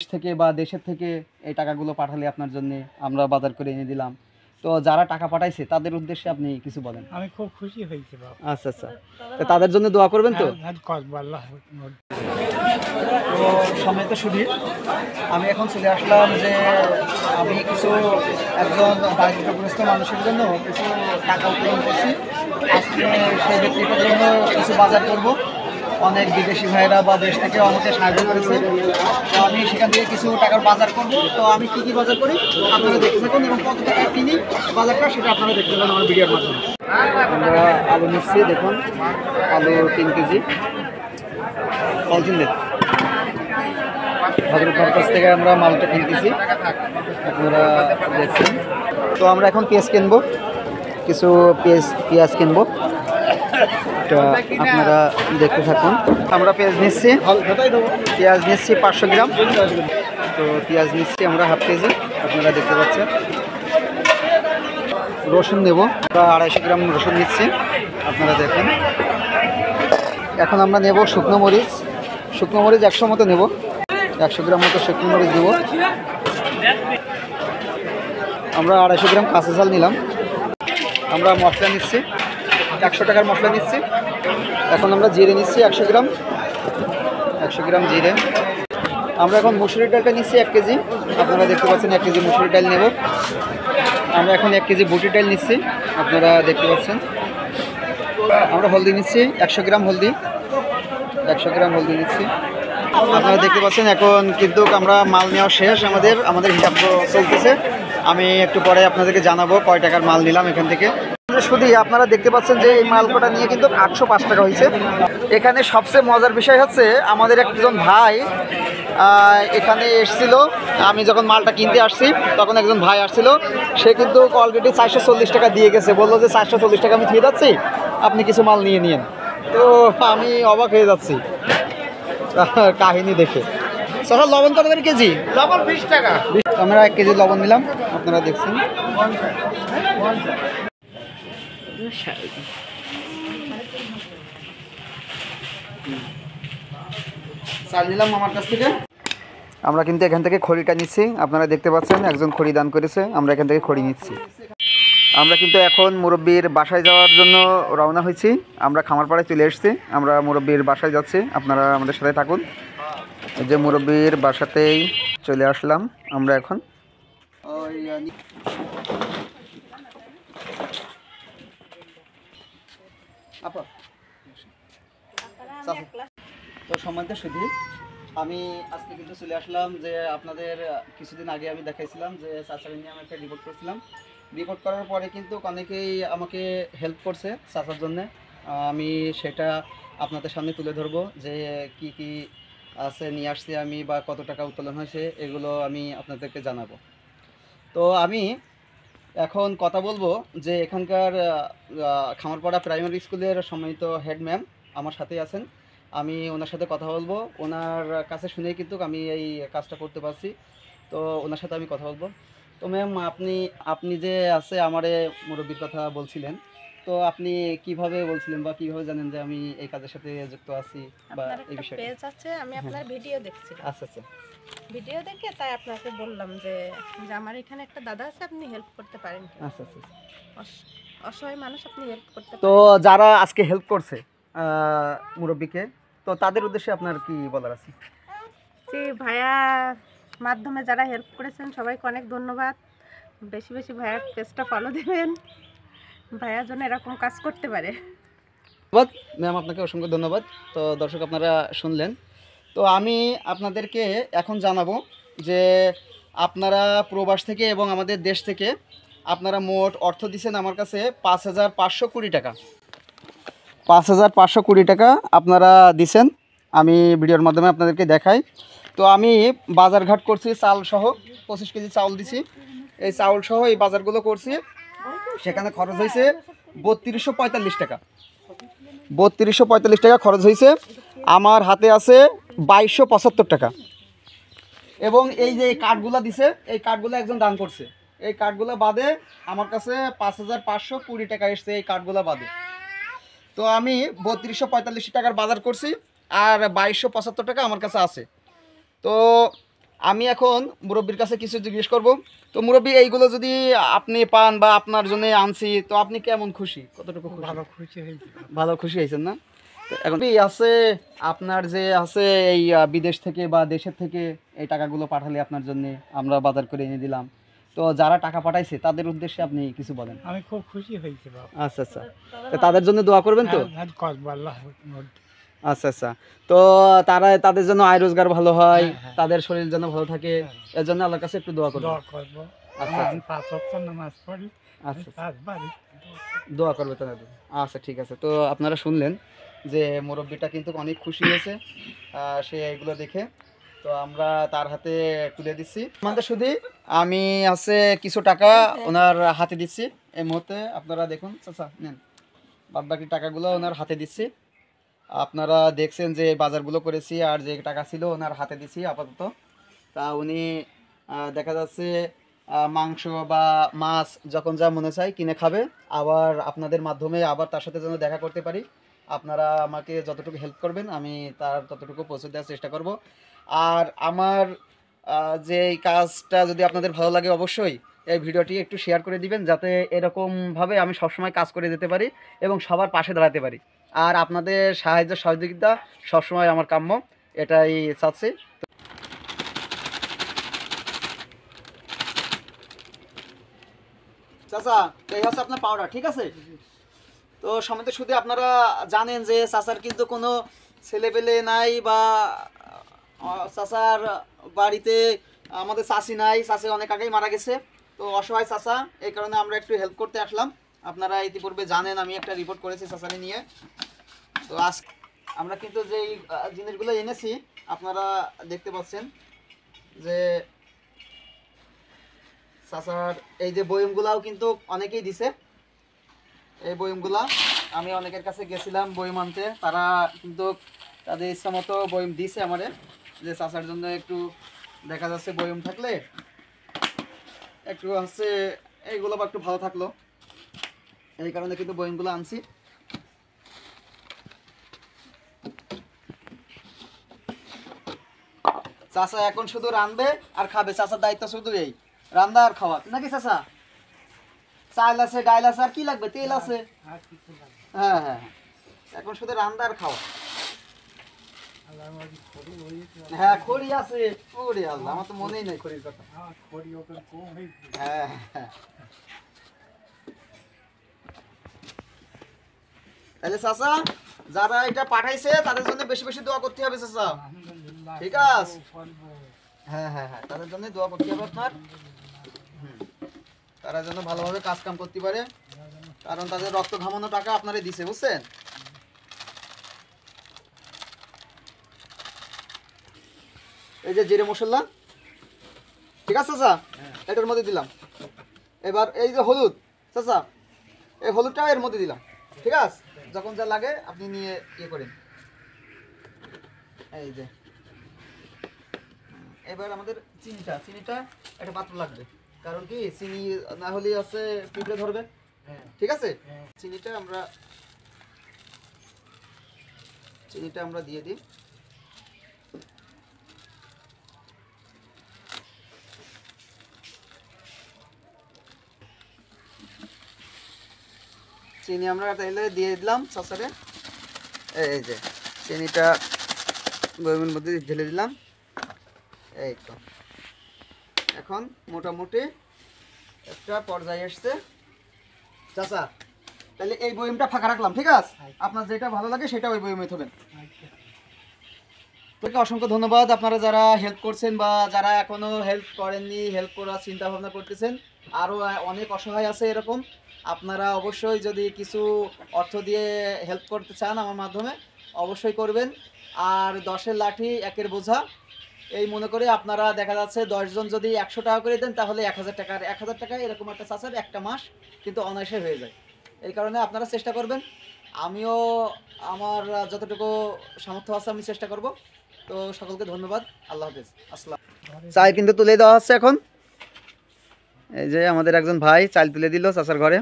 থেকে বা দেশের থেকে এই টাকাগুলো পাঠালে আপনার জন্য আমরা বাজার করে এনে দিলাম। তো যারা টাকা পাঠাইছে তাদের উদ্দেশ্যে আপনি কিছু বলেন। আমি খুব খুশি হয়েছি বাবা। আচ্ছা আচ্ছা, তো তাদের জন্য দোয়া করবেন তো। তো সম্মানিত সুধী, আমি এখন চলে আসলাম যে আমি কিছু একজন দারিদ্রগ্রস্ত মানুষের জন্য কিছু টাকা উত্তোলন করছি। আজকে সেই ব্যক্তিটার জন্য কিছু বাজার করব। অনেক বিদেশি ভাইরা বা দেশ থেকে আমাকে সাহায্য করেছে, তো আমি সেখান থেকে কিছু টাকার বাজার করব। তো আমি কী কী বাজার করি আপনারা দেখতে থাকুন এবং কত টাকা কিনি বাজারটা সেটা আপনারা দেখতে পাবেন আমার ভিডিওর মাধ্যমে। আমরা আলু নিচ্ছি, দেখুন আলু 3 কেজি পলিথিন দেন। ভদ্রতার কাছ থেকে আমরা মালটা কিনতেছি, আপনারা দেখছেন। তো আমরা এখন পেঁয়াজ কিনবো, কিছু পেঁয়াজ কিনবো, এটা আপনারা দেখতে থাকুন। আমরা পেঁয়াজ নিচ্ছি 500 গ্রাম। তো পেঁয়াজ নিচ্ছি আমরা হাফ কেজি, আপনারা দেখতে পাচ্ছেন। রসুন নেব, আমরা 250 গ্রাম রসুন নিচ্ছি, আপনারা দেখেন। এখন আমরা নেব শুকনো মরিচ 100 মতো নেব, 100 গ্রাম মতো শুকনো মরিচ দেবো। আমরা 250 গ্রাম কাঁচা ঝাল নিলাম। আমরা মশলা নিচ্ছি, 100 টাকার মশলা নিচ্ছি। এখন আমরা জিরে নিচ্ছি 100 গ্রাম জিরে। আমরা এখন মুসুরির ডালটা নিচ্ছি 1 কেজি, আপনারা দেখতে পাচ্ছেন 1 কেজি মুসুরির ডাল নেব। আমরা এখন 1 কেজি বুটির ডাল নিচ্ছি, আপনারা দেখতে পাচ্ছেন। আমরা হলদি নিচ্ছি 100 গ্রাম হলদি, 100 গ্রাম হলদি নিচ্ছি, আপনারা দেখতে পাচ্ছেন। এখন কিন্তু আমরা মাল নেওয়া শেষ, আমাদের হিসাব চলতেছে। আমি একটু পরে আপনাদেরকে জানাবো কয় টাকার মাল নিলাম এখান থেকে। শুধু আপনারা দেখতে পাচ্ছেন যে এই মালকোটা নিয়ে কিন্তু 805 টাকা হয়েছে। এখানে সবচেয়ে মজার বিষয় হচ্ছে আমাদের একজন ভাই এখানে এসেছিল। আমি যখন মালটা কিনতে আসছি তখন একজন ভাই আসছিল, সে কিন্তু অলরেডি 440 টাকা দিয়ে গেছে। বললো যে 440 টাকা আমি দিয়ে যাচ্ছি, আপনি কিছু মাল নিয়ে নিন। তো আমি অবাক হয়ে যাচ্ছি কাহিনী দেখে। স্যার লবণ কত করে কেজি? লবণ 20 টাকা। আমরা 1 কেজি লবণ নিলাম, আপনারা দেখছেন। চাল নিলাম আমার কাছ থেকে। আমরা কিন্তু এখান থেকে খড়িটা নিচ্ছি, আপনারা দেখতে পাচ্ছেন একজন খড়ি দান করেছে, আমরা এখান থেকে খড়ি নিচ্ছি। আমরা কিন্তু এখন মুরব্বির বাসায় যাওয়ার জন্য রওনা হয়েছি। আমরা খামারপাড়ায় চলে এসেছি, আমরা মুরব্বির বাসায় যাচ্ছি, আপনারা আমাদের সাথে থাকুন। এই যে মুরব্বির বাসাতেই চলে আসলাম আমরা এখন। তো সম্মানিত সুধী, আমি আজকে কিন্তু চলে আসলাম যে আপনাদের কিছুদিন আগে আমি দেখাইছিলাম যে চাচাকে নিয়ে আমি একটা রিপোর্ট করেছিলাম। রিপোর্ট করার পরে কিন্তু অনেকেই আমাকে হেল্প করছে চাচার জন্যে। আমি সেটা আপনাদের সামনে তুলে ধরবো যে কি কি আছে নিয়ে আসছি আমি বা কত টাকা উত্তোলন হয়েছে, এগুলো আমি আপনাদেরকে জানাবো। তো আমি এখন কথা বলবো যে এখানকার খামারপাড়া প্রাইমারি স্কুলের সম্মানিত হেড ম্যাম আমার সাথেই আছেন। আমি ওনার সাথে কথা বলবো, ওনার কাছে শুনেই কিন্তু আমি এই কাজটা করতে পারছি। তো ওনার সাথে আমি কথা বলবো। তো ম্যাম, আপনি যে আছে আমারে মুরব্বির কথা বলছিলেন, তো আপনি কিভাবে বলছিলেন বা কিভাবে জানেন যে আমি এই কাজের সাথে যুক্ত আছি বা এই বিষয়ে? পেজ আছে, আমি আপনার ভিডিও দেখছি। আচ্ছা আচ্ছা, ভিডিও দেখে তাই আপনাকে বললাম যে আমার এখানে একটা দাদা আছে, আপনি হেল্প করতে পারেন। আচ্ছা আচ্ছা। অসহায় মানুষ, আপনি হেল্প করতে তো পারেন। যারা আজকে হেল্প করছে মুরব্বিকে, তো তাদের উদ্দেশ্যে আপনার কি বলার আছে? যে ভাইয়া মাধ্যমে যারা হেল্প করেছেন সবাইকে অনেক ধন্যবাদ। বেশি বেশি ভাইয়ার পেজটা ফলো দেবেন, ভাইয়া যেন এরকম কাজ করতে পারে। ধন্যবাদ ম্যাম, আপনাকে অসংখ্য ধন্যবাদ। তো দর্শক আপনারা শুনলেন। তো আমি আপনাদেরকে এখন জানাবো যে আপনারা প্রবাস থেকে এবং আমাদের দেশ থেকে আপনারা মোট অর্থ দিচ্ছেন আমার কাছে 5,520 টাকা। 5,520 টাকা আপনারা দিছেন, আমি ভিডিওর মাধ্যমে আপনাদেরকে দেখাই। তো আমি বাজারঘাট করছি চালসহ, 25 কেজি চাউল দিছি। এই চাউলসহ এই বাজারগুলো করছি, সেখানে খরচ হয়েছে 3245 টাকা। 3245 টাকা খরচ হয়েছে। আমার হাতে আছে 2275 টাকা। এবং এই যে কার্ডগুলো দিছে, এই কার্ডগুলো একজন দান করছে। এই কার্ডগুলো বাদে আমার কাছে 5,520 টাকা এসছে এই কার্ডগুলো বাদে। তো আমি 3245 টাকার বাজার করছি আর 2275 টাকা আমার কাছে আছে। তো আমি এখন মুরব্বীর কাছে কিছু জিজ্ঞেস করব। তো মুরব্বী, এইগুলো যদি আপনি পান বা আপনার জন্য আনছি, তো আপনি কেমন খুশি, কতটুকু খুশি? ভালো খুশি হয়েছে বাবা। ভালো খুশি হয়েছেন না? তো এখন কি আছে আপনার যে আছে এই বিদেশ থেকে বা দেশের থেকে এই টাকাগুলো পাঠালে আপনার জন্য আমরা বাজার করে এনে দিলাম, তো যারা টাকা পাঠাইছে তাদের উদ্দেশ্যে আপনি কিছু বলেন। আমি খুব খুশি হয়েছি বাবা। আচ্ছা আচ্ছা, তো তাদের জন্য দোয়া করবেন তো? হ্যাঁ, করবো আল্লাহর মধ্যে। আচ্ছা আচ্ছা, তো তাদের জন্য আয় রোজগার ভালো হয়, হ্যাঁ, হ্যাঁ। তাদের শরীর যেন ভালো থাকে, হ্যাঁ। এর জন্য আল্লাহর কাছে একটু দোয়া করবেন। দোয়া করবো। আচ্ছা আমি 5 ওয়াক্ত নামাজ পড়ি। আমি আচ্ছা 5 বারই দোয়া করবে তাদের। আচ্ছা ঠিক আছে, তো আপনারা শুনলেন যে মুরব্বিটা কিন্তু অনেক খুশি হয়েছে সে এগুলো দেখে। তো আমরা তার হাতে তুলে দিচ্ছি। আমাদের শুধু আমি আছে কিছু টাকা ওনার হাতে দিচ্ছি এই মুহূর্তে, আপনারা দেখুন। আচ্ছা নেন, বাদ বাকি টাকাগুলো ওনার হাতে দিচ্ছি। আপনারা দেখছেন যে বাজারগুলো করেছি আর যে টাকা ছিল ওনার হাতে দিচ্ছি আপাতত। তা উনি দেখা যাচ্ছে মাংস বা মাছ যখন যা মনে চায় কিনে খাবে। আবার আপনাদের মাধ্যমে আবার তার সাথে যেন দেখা করতে পারি, আপনারা আমাকে যতটুকু হেল্প করবেন আমি তার ততটুকু পৌঁছে দেওয়ার চেষ্টা করব। আর আমার যে এই কাজটা যদি আপনাদের ভালো লাগে, অবশ্যই এই ভিডিওটি একটু শেয়ার করে দিবেন, যাতে এরকমভাবে আমি সবসময় কাজ করে যেতে পারি এবং সবার পাশে দাঁড়াতে পারি। আর আপনাদের সাহায্য সহযোগিতা সবসময় আমার কাম্য, এটাই চাচ্ছি। চাচা, এই হচ্ছে আপনার পাউডার, ঠিক আছে? তো সমিতি শুধু আপনারা জানেন যে চাচার কিন্তু কোনো ছেলেপেলে নাই বা চাচার বাড়িতে আমাদের চাচি নাই, চাচি অনেক আগেই মারা গেছে। তো অসহায় চাচা, এই কারণে আমরা একটু হেল্প করতে আসলাম। আপনারা ইতিপূর্বে জানেন আমি একটা রিপোর্ট করেছি চাচাকে নিয়ে। তো আজ আমরা কিন্তু যেই জিনিসগুলো এনেছি আপনারা দেখতে পাচ্ছেন যে চাচার এই যে বয়মগুলাও কিন্তু অনেকেই দিছে। এই বয়মগুলা আমি অনেকের কাছে গেছিলাম বয়ম আনতে, তারা কিন্তু তাদের ইচ্ছা মতো বয়ম দিছে আমারে, যে চাচার জন্য একটু দেখা যাচ্ছে বয়ম থাকলে একটু হচ্ছে এইগুলো বা একটু ভালো থাকলো, এই কারণে কিন্তু বয়মগুলো আনছি। চাচা এখন শুধু রাঁধবে আর খাবে, চাচার দায়িত্ব শুধু এই রান্না আর খাওয়া, নাকি চাচা? চাল আছে, ডাল আছে, আর কি লাগবে? তেল আছে। আর কিছু লাগে না। হ্যাঁ হ্যাঁ হ্যাঁ, এখন শুধু রান্না আর খাওয়া। আল্লাহর মধ্যে খড়ি হয়েছে। হ্যাঁ খড়ি আছে, ওরে আল্লাহ, আমার তো মনেই নাই খড়ির কথা। খড়ি ওখানে কম হয়েছে। হ্যাঁ হ্যাঁ, তাহলে চাচা যারা এটা পাঠাইছে তাদের জন্য বেশি বেশি দোয়া করতে হবে চাচা। আলহামদুলিল্লাহ। ঠিক আছে। করবো। হ্যাঁ হ্যাঁ হ্যাঁ, তাদের জন্য দোয়া করতে হবে আপনার। তারা যেন ভালোভাবে কাজ কাম করতে পারে, কারণ তাদের রক্ত ঘামানো টাকা আপনারা দিছে, বুঝছেন? এই যে জিরে মশলা, ঠিক আছে চাচা, এটার মধ্যে দিলাম। এবার এই যে হলুদ চাচা, এই হলুদটা এর মধ্যে দিলাম, ঠিক আছে? যখন যা লাগে আপনি নিয়ে ইয়ে করেন। এই যে এবার আমাদের চিনিটা একটা পাত্র লাগবে, কারণ কি চিনি না হলে আছে পিঁপড়ে ধরবে, হ্যাঁ। ঠিক আছে? হ্যাঁ। চিনিটা আমরা দিয়ে দিই। চিনি আমরা তাইলে দিয়ে দিলাম সসারে। এই যে চিনিটা বয়মের মধ্যে ঢেলে দিলাম। এই তো এখন মোটামুটি একটা পর্যায়ে এসছে চাচা। তাহলে এই বয়মটা ফাঁকা রাখলাম, ঠিক আছে? আপনার যেটা ভালো লাগে সেটা ওই বয়মে থবেন। তোকে অসংখ্য ধন্যবাদ আপনারা যারা হেল্প করছেন বা যারা এখনো হেল্প করেননি, হেল্প করার চিন্তা ভাবনা করতেছেন। আরও অনেক অসহায় আছে এরকম, আপনারা অবশ্যই যদি কিছু অর্থ দিয়ে হেল্প করতে চান আমার মাধ্যমে অবশ্যই করবেন। আর 10-এর লাঠি 1-এর বোঝা, এই মনে করে আপনারা দেখা যাচ্ছে 10 জন যদি 100 টাকা করে দেন তাহলে 1000 টাকা এরকম একটা চাচার একটা মাস কিন্তু অনায়াসে হয়ে যায়। এই কারণে আপনারা চেষ্টা করবেন, আমিও আমার যতটুকু সামর্থ্য আছে আমি চেষ্টা করব। তো সকলকে ধন্যবাদ, আল্লাহ হাফেজ, আসসালাম। চাল কিন্তু তুলে দেওয়া হচ্ছে এখন। এই যে আমাদের একজন ভাই চাল তুলে দিল চাচার ঘরে।